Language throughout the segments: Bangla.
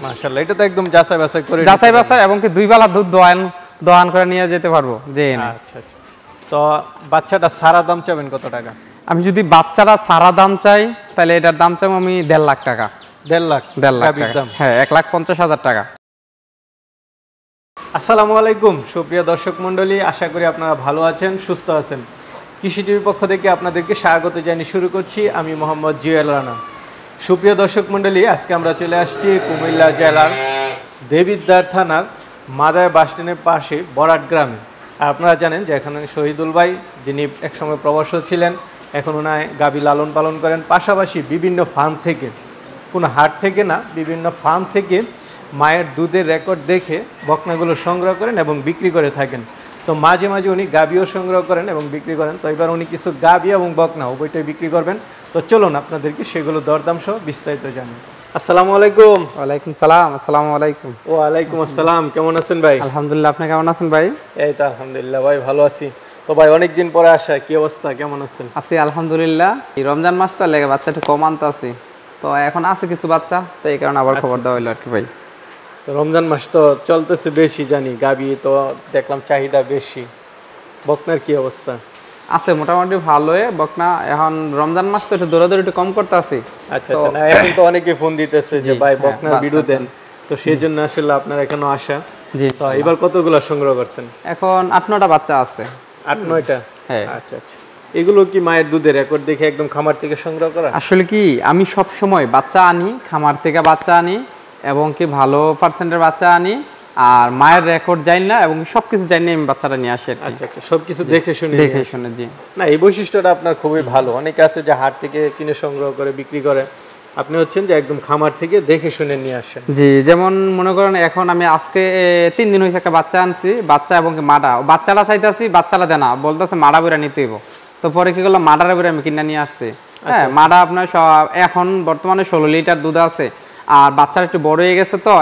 মাশাআল্লাহ, এটা তো একদম যাচাই বাছাই এবং কি 2 বেলা দুধ দোয়ান করে নিয়ে যেতে পারবো। আচ্ছা আচ্ছা। তো বাচ্চাটা সারা দাম চাবেন কত টাকা? আমি যদি বাচ্চারা সারা দাম চাই তাহলে এটার দাম চাই আমি 1.5 লাখ টাকা। 1.5 লাখ টাকা? হ্যাঁ, 1,50,000 টাকা। আসসালামু আলাইকুম সুপ্রিয় দর্শক মণ্ডলী, আশা করি আপনারা ভালো আছেন, সুস্থ আছেন। কৃষি টিভির পক্ষ থেকে আপনাদেরকে স্বাগত জানিয়ে শুরু করছি আমি মোহাম্মদ জুয়েল রানা। সুপ্রিয় দর্শক মণ্ডলী, আজকে আমরা চলে আসছি কুমিল্লা জেলার দেবিদ্বার থানার মাদায় বাসস্ট্যান্ডের পাশে বরাট গ্রামে। আর আপনারা জানেন যে এখানে শহীদুল ভাই, যিনি একসময় প্রবাসী ছিলেন, এখন ওনায় গাভী লালন পালন করেন, পাশাপাশি বিভিন্ন ফার্ম থেকে, কোনো হাট থেকে না, বিভিন্ন ফার্ম থেকে মায়ের দুধের রেকর্ড দেখে বকনাগুলো সংগ্রহ করেন এবং বিক্রি করে থাকেন। তো মাঝে মাঝে উনি গাভীও সংগ্রহ করেন এবং বিক্রি করেন। তো এবার উনি কিছু গাভী এবং বকনা উভয়টাই বিক্রি করবেন। তো চলুন আপনাদেরকে সেগুলো দরদাম সহ বিস্তারিত জানাই। আসসালামু আলাইকুম। ওয়ালাইকুম সালাম। আসসালামু আলাইকুম। ওয়ালাইকুম আসসালাম। কেমন আছেন ভাই? আলহামদুলিল্লাহ, আপনি কেমন আছেন ভাই? এই তো আলহামদুলিল্লাহ ভাই, ভালো আছি। তো ভাই অনেকদিন পরে আসা, কি অবস্থা, কেমন আছেন? আছি আলহামদুলিল্লাহ। এই রমজান মাসটা লেগে বাচ্চা একটু কম আনতে আছি, তো এখন আছে কিছু বাচ্চা, তো এই কারণে আবার খবর দেওয়া হলো আর কি ভাই। রমজান মাস তো চলতেছে বেশি, জানি গাভী তো দেখলাম চাহিদা বেশি। বকনার কি অবস্থা? আছে মোটামুটি ভালোই বকনা। এখন রমজান মাস তো একটু দৌড়াদৌড়ি একটু কম করতে আছি। আচ্ছা আচ্ছা। না, এখন তো অনেকে ফোন দিতেছে যে ভাই বকনার ভিডিও দেন, তো সেই জন্য আসলে আপনার এখানে আসা। জি। তো এবার কতগুলো সংগ্রহ করছেন? এখন 8-9টা বাচ্চা আছে। 8-9টা? হ্যাঁ। আচ্ছা আচ্ছা। এগুলো কি মায়ের দুধের রেকর্ড দেখে একদম খামার থেকে সংগ্রহ করা? আসলে কি আমি সব সময় বাচ্চা আনি, খামার থেকে বাচ্চা আনি এবং কি ভালো পার্সেন্টের বাচ্চা আনি, আর মায়ের রেকর্ড জানি না এবং সবকিছু জানি আমি বাচ্চাটা নিয়ে আসি। আচ্ছা আচ্ছা, সবকিছু দেখে শুনে জি। না, এই বৈশিষ্ট্যটা আপনার খুবই ভালো। অনেকে আছে যে হাট থেকে কিনে সংগ্রহ করে বিক্রি করে, আপনি হচ্ছেন যে একদম খামার থেকে দেখে শুনে নিয়ে আসেন। জি, যেমন মনে করেন এখন আমি আজকে 3 দিন হয়েছে একটা বাচ্চা আনছি, বাচ্চা এবং মাডা, বাচ্চাটা চাইতেছি, বাচ্চাটা দেনা বলতেছে মাডা বইরা নিতে হইব। তো পরে কি করলাম, মাডার বইরা আমি কিনে নিয়ে আসছি। হ্যাঁ, মাডা আপনার এখন বর্তমানে 16 লিটার দুধ আছে, আর বাচ্চাটা একটু বড় হয়ে গেছে, তো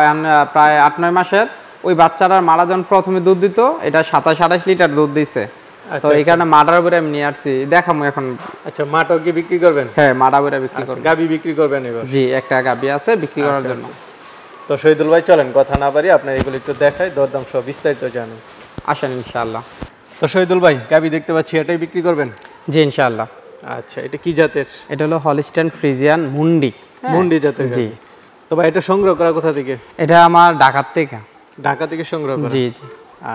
প্রায় 8-9 মাসের। ওই বাচ্চাটার মাডা যখন প্রথমে দুধ দিত, এটা 27-28 লিটার দুধ দিছে। তো এই কারণে মাডার বইরা আমি নিয়ে আসছি, দেখামু এখন। আচ্ছা, মাটাও কি বিক্রি করবেন? হ্যাঁ, মাডা বইরা বিক্রি করব। গাবি বিক্রি করবেন এবার? জি, একটা গাবি আছে বিক্রি করার জন্য। তো শহীদুল ভাই চলেন কথা না বাড়ি আপনার এগুলো একটু দেখাই, দরদাম সব বিস্তারিত জানেন। আসেন ইনশাআল্লাহ। তো শহীদুল ভাই, গাবি দেখতে পাচ্ছি, এটাই বিক্রি করবেন? জি ইনশাআল্লাহ। আচ্ছা, এটা কি জাতের? এটা হলো হলিস্টাইন ফ্রিজিয়ান মুন্ডি। মুন্ডি জাতের? জি। তো ভাই এটা সংগ্রহ করা কোথা থেকে? এটা আমার ঢাকা থেকে। ঢাকা থেকে সংগ্রহ করা? জি জি।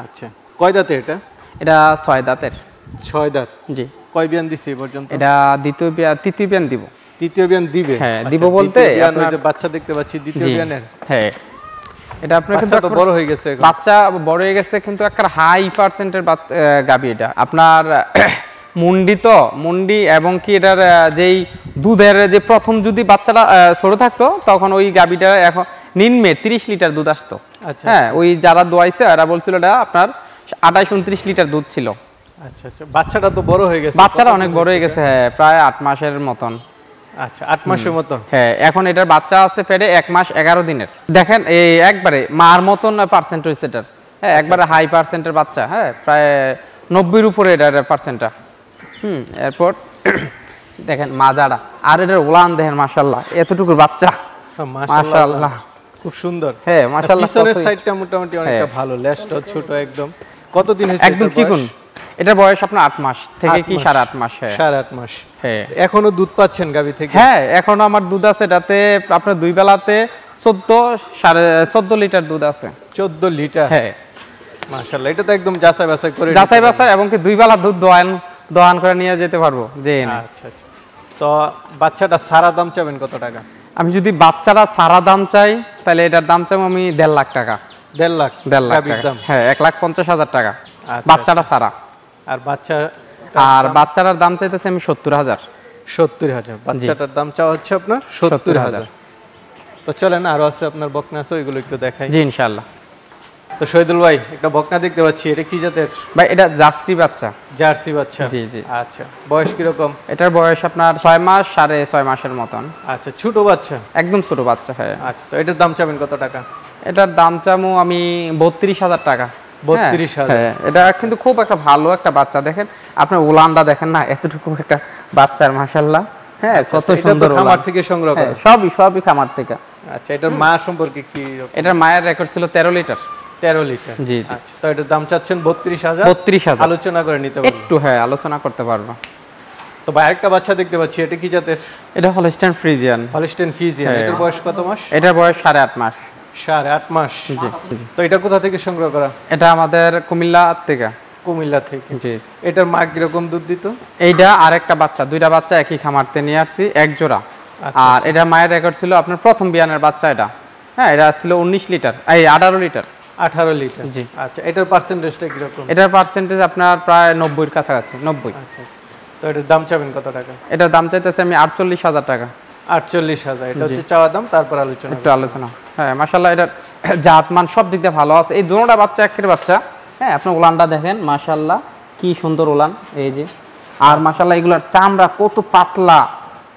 আচ্ছা, কয় দাঁতের এটা? এটা 6 দাঁতের। 6 দাঁত? জি। কয় বিয়ান দিছে এই পর্যন্ত? এটা তৃতীয় বিয়ান দিব। তৃতীয় বিয়ান দিবে? হ্যাঁ, দিব বলতে আপনার যে বাচ্চা দেখতে পাচ্ছি দ্বিতীয় বিয়ানের? হ্যাঁ। এটা আপনার কিন্তু বাচ্চা তো বড় হয়ে গেছে এখন। বাচ্চা বড় হয়ে গেছে, কিন্তু একটা হাই পার্সেন্টের গাবি এটা আপনার। মুন্ডি এবং কি এটার যেই দুধের যে প্রথম যদি বাচ্চাটা ছোট থাকতো, তখন ওই গাবিটা এখন নিম্নে 30 লিটার দুধ আসতো। হ্যাঁ, ওই যারা দোয়াইছে এরা বলছিল এটা আপনার 28-29 লিটার দুধ ছিল। আচ্ছা আচ্ছা। বাচ্চাটা তো বড় হয়ে গেছে? বাচ্চাটা অনেক বড় হয়ে গেছে, হ্যাঁ, প্রায় 8 মাসের মতন। আচ্ছা, 8 মাসের মতন? হ্যাঁ, এখন এটার বাচ্চা আছে পেটে 1 মাস 11 দিনের। দেখেন এই একবারে মার মতন পার্সেন্ট হয়েছে এটার। হ্যাঁ, একবারে হাই পার্সেন্টের বাচ্চা। হ্যাঁ, প্রায় 90-এর উপরে এটার পার্সেন্টটা। এরপর দেখেন মাজারা, আর এটার উলান দেখেন, মাশাআল্লাহ, এতটুকু বাচ্চা, মাশাআল্লাহ, খুব সুন্দর। হ্যাঁ, মাশাআল্লাহ। পিছনের সাইডটা মোটামুটি অনেকটা ভালো, লেজটা ছোট একদম। কতদিন হয়েছে? একদম চিকন। এটার বয়স আপনার 8 মাস থেকে কি 8.5 মাস। হ্যাঁ, 8.5 মাস। হ্যাঁ। এখনো দুধ পাচ্ছেন গাবি থেকে? হ্যাঁ, এখনো আমার দুধ আছে এটাতে, আপনার 2 বেলাতে 14 লিটার দুধ আছে। 14 লিটার? হ্যাঁ, মাশাআল্লাহ। এটা তো একদম যাচাই বাছাই এবং কি 2 বেলা দুধ দোয়ান করে নিয়ে যেতে পারবো। জি। আচ্ছা আচ্ছা। তো বাচ্চাটা সারা দাম চাবেন কত টাকা? আমি যদি বাচ্চারা সারা দাম চাই তাহলে এটার দাম চাই আমি 1.5 লাখ টাকা। 1.5 লাখ? হ্যাঁ, 1,50,000 টাকা বাচ্চাটা সারা। আর বাচ্চাটার দাম চাইতেছি আমি 70,000। 70,000 বাচ্চাটার দাম চাওয়া হচ্ছে আপনার 70,000। তো চলেন, আরো আছে আপনার বকনা আছে, ওইগুলো একটু দেখাই। জি ইনশাআল্লাহ। তো শহীদুল ভাই, একটা বকনা দেখতে পাচ্ছি, এটা কি জাতের ভাই? এটা জার্সি বাচ্চা। জার্সি বাচ্চা? জি জি। আচ্ছা, বয়স কি রকম? এটার বয়স আপনার 6 মাস 6.5 মাসের মতন। আচ্ছা, ছোট বাচ্চা? একদম ছোট বাচ্চা। হ্যাঁ। আচ্ছা, তো এটার দাম চাবেন কত টাকা? এটার দাম চামু আমি 32,000 টাকা। 32,000? হ্যাঁ, এটা কিন্তু খুব একটা ভালো একটা বাচ্চা। দেখেন আপনার উলানটা দেখেন না, এতটুকু একটা বাচ্চার, মাশাআল্লাহ। হ্যাঁ, কত সুন্দর। খামার থেকে সংগ্রহ করা? সবই খামার থেকে। আচ্ছা, এটার মা সম্পর্কে কি? এটার মায়ের রেকর্ড ছিল 13 লিটার। 13 লিটার, জি জি। আচ্ছা, তো এটার দাম চাচ্ছেন 32,000। 32,000 আলোচনা করে নিতে পারবেন একটু, হ্যাঁ আলোচনা করতে পারবো। তো ভাই আরেকটা বাচ্চা দেখতে পাচ্ছি, এটা কি জাতের? এটা হলস্টাইন ফ্রিজিয়ান। হলস্টাইন ফ্রিজিয়ান, এটার বয়স কত মাস? এটার বয়স 8.5 মাস। 8.5 মাস, জি। তো এটা কোথা থেকে সংগ্রহ করা? এটা আমাদের কুমিল্লা থেকে। কুমিল্লা থেকে, জি। এটার মা কিরকম দুধ দিত? এইটা আরেকটা বাচ্চা, দুইটা বাচ্চা একই খামারতে নিয়ে আসছি, এক জোড়া। আর এটা মায়ের রেকর্ড ছিল আপনার প্রথম বিয়ানের বাচ্চা এটা। হ্যাঁ, এটা ছিল 19 লিটার, এই 18 লিটার। 18 লিটার, জি। আচ্ছা, এটার পার্সেন্টেজটা কিরকম? এটার পার্সেন্টেজ আপনার প্রায় 90-এর কাছাকাছি, 90। আচ্ছা, তো এটার দাম চাবেন কত টাকা? এটার দাম চাইতেছি আমি 48,000 টাকা। 48,000, এটা হচ্ছে চাওয়া দাম, তারপর আলোচনা একটু আলোচনা। হ্যাঁ, মাশাআল্লাহ, এটা জাতমান সব দিক দিয়ে ভালো আছে। এই দুটোটা বাচ্চা একের বাচ্চা। হ্যাঁ, আপনি উলানটা দেখেন, মাশাআল্লাহ কি সুন্দর উলান, এই যে। আর মাশাআল্লাহ এগুলার চামড়া কত পাতলা।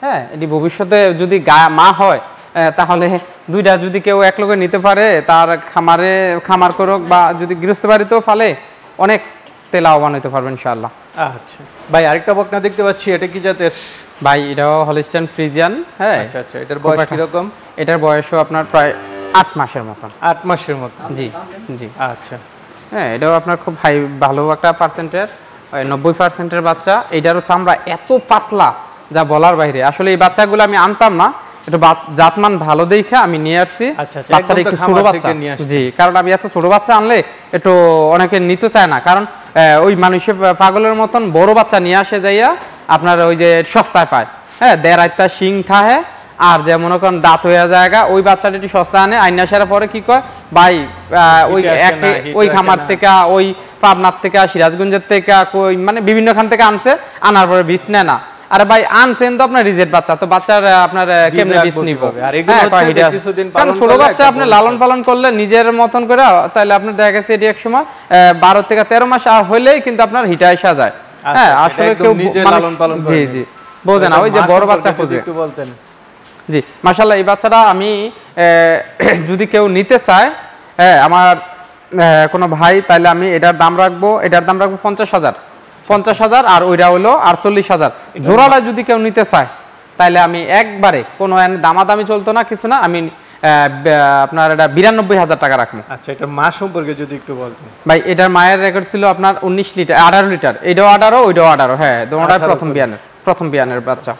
হ্যাঁ, এটি ভবিষ্যতে যদি মা হয় তাহলে দুইটা যদি কেউ এক লগে নিতে পারে, তার খামার করুক বা যদি গৃহস্থ বাড়িতেও ফালে, অনেক লাভবান হতে পারবেন ইনশাআল্লাহ। আচ্ছা ভাই, আরেকটা বকনা দেখতে পাচ্ছি, এটা কি জাতের? ভাই এটাও হলস্টাইন ফ্রিজিয়ান। হ্যাঁ, আচ্ছা আচ্ছা, এটার বয়স কিরকম? এটার বয়সও আপনার প্রায় 8 মাসের মতো। 8 মাসের মতো, জি জি। আচ্ছা, হ্যাঁ, এটাও আপনার খুব ভালো একটা পার্সেন্টের, 90%-এর বাচ্চা। এটারও চামড়া এত পাতলা যা বলার বাইরে। আসলে এই বাচ্চাগুলো আমি আনতাম না, একটু জাতমান ভালো দেখে আমি নিয়ে আসছি। বাচ্চাটা একটু ছোট বাচ্চা, জি, কারণ আমি এত ছোট বাচ্চা আনলে একটু অনেকে নিতে চায় না, কারণ ওই মানুষের পাগলের মতন বড় বাচ্চা নিয়ে আসে যাইয়া আপনার ওই যে সস্তায় পায়। হ্যাঁ, 1.5 শিং থাহে, আর যে মনে করেন দাঁত হয়ে জায়গা, ওই বাচ্চাটা একটু সস্তা আনে, আইনা আসার পরে কি কয় ভাই ওই খামার থেকে, ওই পাবনার থেকে, সিরাজগঞ্জের থেকে, মানে বিভিন্ন খান থেকে আনছে, আনার পরে বীজ নেয় না। আরে ভাই আনছেন তো আপনার রিজেক্ট বাচ্চা, তো বাচ্চার আপনার কেমনে বীজ নিব? কারণ ছোট বাচ্চা আপনি লালন পালন করলে নিজের মতন করে, তাহলে আপনার দেখা গেছে এটি এক সময় 12 থেকে 13 মাস হইলেই কিন্তু আপনার হিটা আসা যায়। হ্যাঁ, আসলে কেউ জি জি বোঝে না, ওই যে বড় বাচ্চা খোঁজে। জি, মাশাআল্লাহ এই বাচ্চাটা আমি যদি কেউ নিতে চায়, আমার কোনো ভাই, তাহলে আমি এটার দাম রাখবো 50,000, আর ওইটা হলো 48,000। জোড়াটা যদি কেউ নিতে চায় তাহলে আমি একবারে কোনো দামাদামি চলতো না, কিছু না, আমি আপনার এটা 92,000 টাকা রাখবো। আচ্ছা, এটার মা সম্পর্কে যদি একটু বলতেন। ভাই এটার মায়ের রেকর্ড ছিল আপনার 19 লিটার, 18 লিটার। এটাও 18, ওইটাও 18। হ্যাঁ, দুটোটাই প্রথম বিয়ানের বাচ্চা।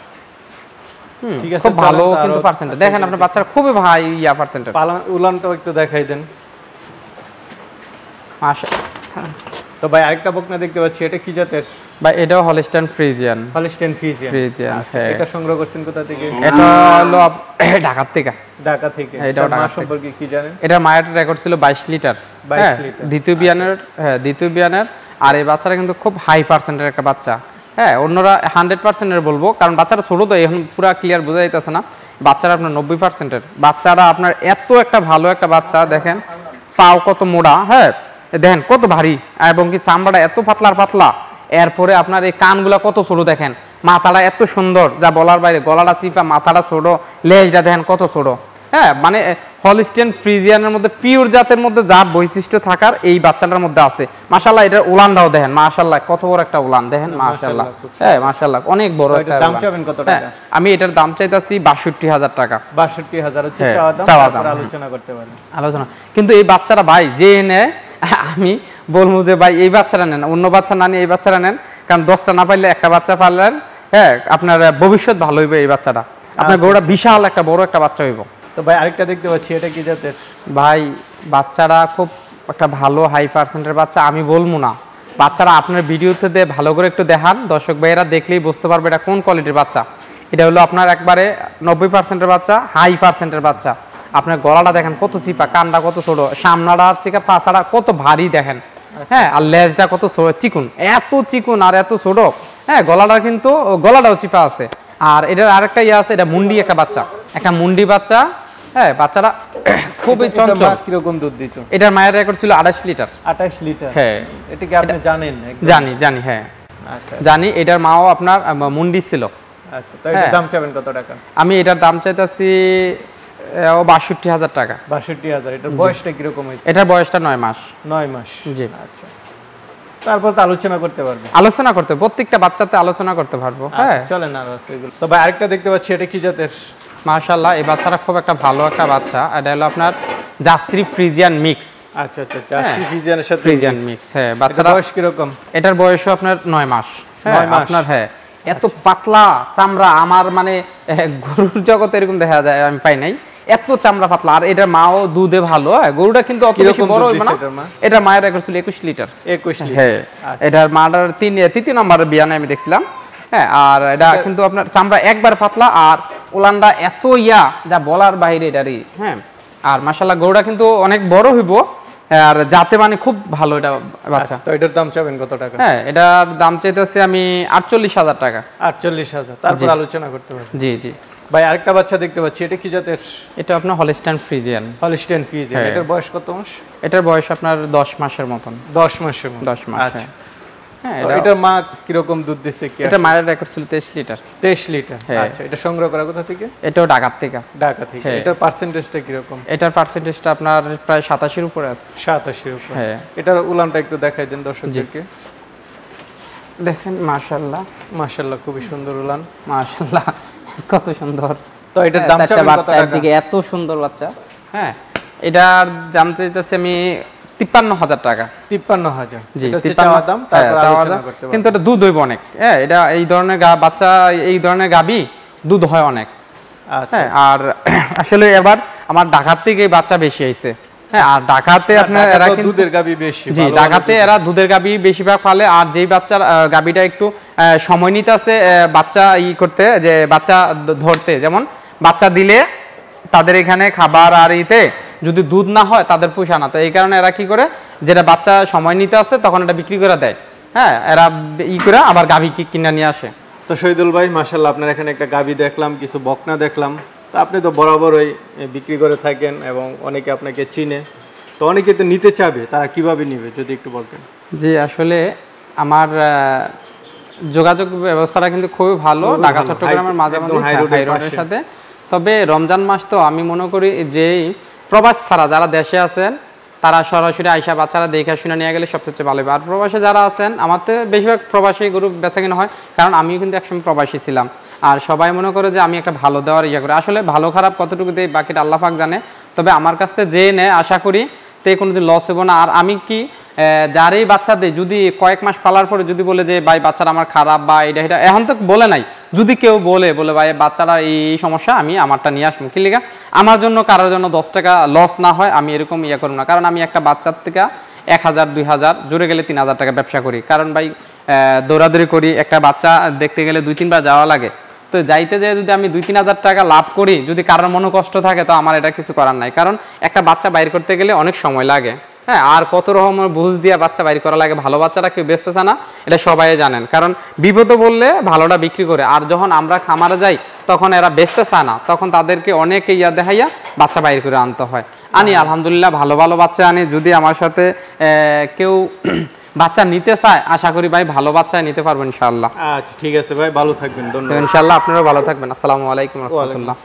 ঠিক আছে, খুব ভালো কিন্তু পার্সেন্টেজ দেখেন, আপনার বাচ্চার খুবই ভাই পার্সেন্টেজ। উলানটাও একটু দেখাই দেন। মাশাআল্লাহ। তো ভাই আরেকটা বকনা দেখতে পাচ্ছি, এটা কি জাতের? ভাই এটাও হলস্টাইন ফ্রিজিয়ান। হলস্টাইন ফ্রিজিয়ান, হ্যাঁ। এটা সংগ্রহ করছেন কোথা থেকে? এটা হলো ঢাকা থেকে। ঢাকা থেকে। এটাও মা সম্পর্কে কি জানেন? এটা মায়ের রেকর্ড ছিল 22 লিটার। 22 লিটার, দ্বিতীয় বিয়ানের। আর এই বাচ্চাটা কিন্তু খুব হাই পার্সেন্টের একটা বাচ্চা। হ্যাঁ, অন্যরা 100%-এর বলবো, কারণ বাচ্চাটা ছোট তো এখন পুরো ক্লিয়ার বোঝা যাইতেছে না। বাচ্চারা আপনার 90%-এর বাচ্চারা, আপনার এত একটা ভালো একটা বাচ্চা দেখেন, পাও কত মোড়া, হ্যাঁ দেখেন কত ভারী, এবং কি চামড়াটা এত পাতলা। এরপরে আপনার এই কানগুলা কত ছোট দেখেন, মাথাটা এত সুন্দর যা বলার বাইরে, গলাটা চিপা, মাথাটা ছোট, লেজটা দেখেন কত ছোট। হ্যাঁ, মানে হলস্টাইন ফ্রিজিয়ানের মধ্যে পিওর জাতের মধ্যে যা বৈশিষ্ট্য থাকার এই বাচ্চাটার মধ্যে আছে। মাশাআল্লাহ, এটার উলানটাও দেখেন, মাশাআল্লাহ কত বড় একটা উলান দেখেন, মাশাআল্লাহ। হ্যাঁ, মাশাআল্লাহ অনেক বড় একটা। দাম চাবেন কত টাকা? আমি এটার দাম চাইতাছি 62,000 টাকা। 62,000 হচ্ছে চাওয়া দাম, আলোচনা করতে পারেন। আলোচনা কিন্তু এই বাচ্চাটা ভাই যে এনে, আমি বলবো যে ভাই এই বাচ্চাটা নেন, অন্য বাচ্চা না নিয়ে এই বাচ্চাটা নেন, কারণ 10টা না পাইলে একটা বাচ্চা পারলেন, হ্যাঁ আপনার ভবিষ্যৎ ভালো হইবে এই বাচ্চাটা, আপনার গরুটা বিশাল একটা বড় একটা বাচ্চা হইব। তো ভাই আরেকটা দেখতে পাচ্ছি, এটা কি জাতের? ভাই বাচ্চাটা খুব একটা ভালো হাই পার্সেন্টের বাচ্চা, আমি বলবো না, বাচ্চারা আপনার ভিডিওতে ভালো করে একটু দেখান, দর্শক ভাইয়েরা দেখলেই বুঝতে পারবে এটা কোন কোয়ালিটির বাচ্চা। এটা হলো আপনার একবারে 90%-এর বাচ্চা, হাই পার্সেন্টের বাচ্চা। আপনার গলাটা দেখেন কত চিপা, কানটা কত ছোট, সামনাটা থেকে পাছাটা কত ভারী দেখেন। হ্যাঁ, আর লেজটা কত চিকুন, এত চিকুন আর এত ছোট। হ্যাঁ, গলাটাও চিপা আছে। আর এটার আরেকটা ইয়ে আছে, এটা মুন্ডি একটা বাচ্চা, একটা মুন্ডি বাচ্চা। হ্যাঁ, বাচ্চাটা খুবই চঞ্চল। কিরকম দুধ দিত? এটার মায়ের রেকর্ড ছিল 28 লিটার। 28 লিটার, হ্যাঁ। এটা কি আপনি জানেন? জানি, হ্যাঁ জানি। এটার মাও আপনার মুন্ডি ছিল। আচ্ছা, তো এটার দাম চাবেন কত টাকা? আমি এটার দাম চাইতাছি 62,000 টাকা। 62,000। এটার বয়সটা কিরকম হয়েছে? এটার বয়সটা 9 মাস। 9 মাস, জি। আচ্ছা, তারপর তো আলোচনা করতে পারবে। আলোচনা করতে প্রত্যেকটা বাচ্চাতে আলোচনা করতে পারবো। হ্যাঁ, চলেন আর আছে এগুলো। তো ভাই আরেকটা দেখতে পাচ্ছি, এটা কি জাতের? মাশাআল্লাহ এই বাচ্চাটা খুব একটা ভালো একটা বাচ্চা। এটা হলো আপনার জার্সি ফ্রিজিয়ান মিক্স। আচ্ছা আচ্ছা, জার্সি ফ্রিজিয়ানের সাথে ফ্রিজিয়ান মিক্স। হ্যাঁ, বাচ্চাটা বয়স কি রকম? এটার বয়স আপনার 9 মাস। 9 মাস আপনার হ্যাঁ, এত পাতলা চামড়া আমার মানে গরুর জগতে এরকম দেখা যায় আমি পাই নাই, এত চামড়া পাতলা। আর এটার মাও দুধে ভালো। গরুটা কিন্তু অত বেশি বড় হইবে না। এটা মায়ের রেকর্ড ছিল 21 লিটার। 21 লিটার। হ্যাঁ, এটার মাটার তৃতীয় নম্বরের বিয়ানে আমি দেখছিলাম। হ্যাঁ, আর এটা কিন্তু আপনার চামড়া একবার পাতলা আর উলানটা এত যা বলার বাইরে এটারই। হ্যাঁ, আর মাশাআল্লাহ গরুটা কিন্তু অনেক বড় হইব আর যাতে মানে খুব ভালো এটা বাচ্চা। তো এটার দাম চাবেন কত টাকা? হ্যাঁ, এটার দাম চাইতেছি আমি 48,000 টাকা। 48,000, তারপর আলোচনা করতে পারবেন। জি জি ভাই আরেকটা বাচ্চা দেখতে পাচ্ছি, এটা কি জাতের? এটা আপনার হলস্টাইন ফ্রিজিয়ান। Holstein Friesian. এটার বয়স কত মাস? এটার বয়স আপনার 10 মাসের মতন। 10 মাসের মতো। 10 মাস। আচ্ছা। হ্যাঁ, এটার মা কি রকম দুধ দিচ্ছে কি? এটা মায়ের রেকর্ড ছিল 23 লিটার। 23 লিটার। আচ্ছা, এটা সংগ্রহ করা কোথা থেকে? এটাও ঢাকা থেকে। ঢাকা থেকে। এটার পার্সেন্টেজটা কি রকম? এটার পার্সেন্টেজটা আপনার প্রায় 87 এর উপরে আছে। 87 এর উপরে। হ্যাঁ। এটার উলানটা একটু দেখাই দেন দর্শকদেরকে। দেখেন মাশাআল্লাহ। মাশাআল্লাহ, খুবই সুন্দর উলান। মাশাআল্লাহ, কত সুন্দর। তো এটার দাম চাবেন কত টাকা? একদিকে এত সুন্দর বাচ্চা। হ্যাঁ, এটার দাম চাইতেছি আমি 53,000 টাকা। 53,000। জি, এটা হচ্ছে চাওয়া দাম, তারপর আলোচনা করতে পারবেন। কিন্তু এটা দুধ হইব অনেক। হ্যাঁ, এটা এই ধরনের বাচ্চা, এই ধরনের গাবি দুধ হয় অনেক। আচ্ছা। হ্যাঁ, আর আসলে এবার আমার ঢাকার থেকে বাচ্চা বেশি আইছে। হ্যাঁ, আর ঢাকাতে আপনার এরা কিন্তু দুধের গাবি বেশি। জি, ঢাকাতে এরা দুধের গাবি বেশিরভাগ পালে। আর যেই বাচ্চার গাবিটা একটু সময় নিতে আছে বাচ্চা করতে, যে বাচ্চা ধরতে, যেমন বাচ্চা দিলে তাদের এখানে খাবার আর যদি দুধ না হয় তাদের পোষা না। তো এই কারণে এরা কি করে, যেটা বাচ্চা সময় নিতে আছে তখন এটা বিক্রি করে দেয়। হ্যাঁ, এরা করে আবার গাভী কিনে নিয়ে আসে। তো শহীদুল ভাই মাশাআল্লাহ, আপনার এখানে একটা গাভী দেখলাম, কিছু বকনা দেখলাম। তো আপনি তো বরাবরই বিক্রি করে থাকেন এবং অনেকে আপনাকে চিনে। তো অনেকে তো নিতে চাবে, তারা কিভাবে নিবে যদি একটু বলতেন? জি, আসলে আমার যোগাযোগ ব্যবস্থাটা কিন্তু খুবই ভালো ঢাকা চট্টগ্রামের মাঝামাঝি হাই রোডের সাথে। তবে রমজান মাস তো আমি মনে করি যে প্রবাস ছাড়া যারা দেশে আছেন তারা সরাসরি আইসা বাচ্চারা দেখে শুনে নিয়ে গেলে সবচেয়ে ভালো হবে। আর প্রবাসে যারা আছেন, আমার তো বেশিরভাগ প্রবাসী গরু বেচা কিনা হয়, কারণ আমিও কিন্তু একসময় প্রবাসী ছিলাম। আর সবাই মনে করে যে আমি একটা ভালো দেওয়ার করি, আসলে ভালো খারাপ কতটুকু দেয় বাকিটা আল্লাহ পাক জানে। তবে আমার কাছ থেকে যে নেয় আশা করি তে কোনোদিন লস হবো না। আর আমি কি যারই বাচ্চা দেয়, যদি কয়েক মাস পালার পরে যদি বলে যে ভাই বাচ্চাটা আমার খারাপ বা এটা এখন তো বলে নাই, যদি কেউ বলে ভাই বাচ্চারা এই সমস্যা, আমি আমারটা নিয়ে আসবো। কি লিগা আমার জন্য কারোর জন্য 10 টাকা লস না হয়, আমি এরকম করবো না। কারণ আমি একটা বাচ্চার থেকে 1000 2000 জোরে গেলে 3000 টাকা ব্যবসা করি। কারণ ভাই দৌড়াদৌড়ি করি, একটা বাচ্চা দেখতে গেলে 2-3 বার যাওয়া লাগে। তো যাইতে যেয়ে যদি আমি 2-3 হাজার টাকা লাভ করি, যদি কারোর মনে কষ্ট থাকে, তো আমার এটা কিছু করার নাই। কারণ একটা বাচ্চা বাইর করতে গেলে অনেক সময় লাগে। হ্যাঁ, আর কত রকমের বুঝ দিয়া বাচ্চা বাইর করা লাগে। ভালো বাচ্চাটা কেউ বেচতেছে না, এটা সবাই জানেন। কারণ বিপদ বললে ভালোটা বিক্রি করে। আর যখন আমরা খামারে যাই তখন এরা বেচতে চায় না, তখন তাদেরকে অনেক দেখাইয়া বাচ্চা বাইর করে আনতে হয়। আনি আলহামদুলিল্লাহ ভালো ভালো বাচ্চা আনি। যদি আমার সাথে কেউ বাচ্চা নিতে চায়, আশা করি ভাই ভালো বাচ্চা নিতে পারবেন ইনশাআল্লাহ। আচ্ছা, ঠিক আছে ভাই, ভালো থাকবেন। ধন্যবাদ। ইনশাআল্লাহ আপনারাও ভালো থাকবেন। আসসালামু আলাইকুম ওয়া রাহমাতুল্লাহ।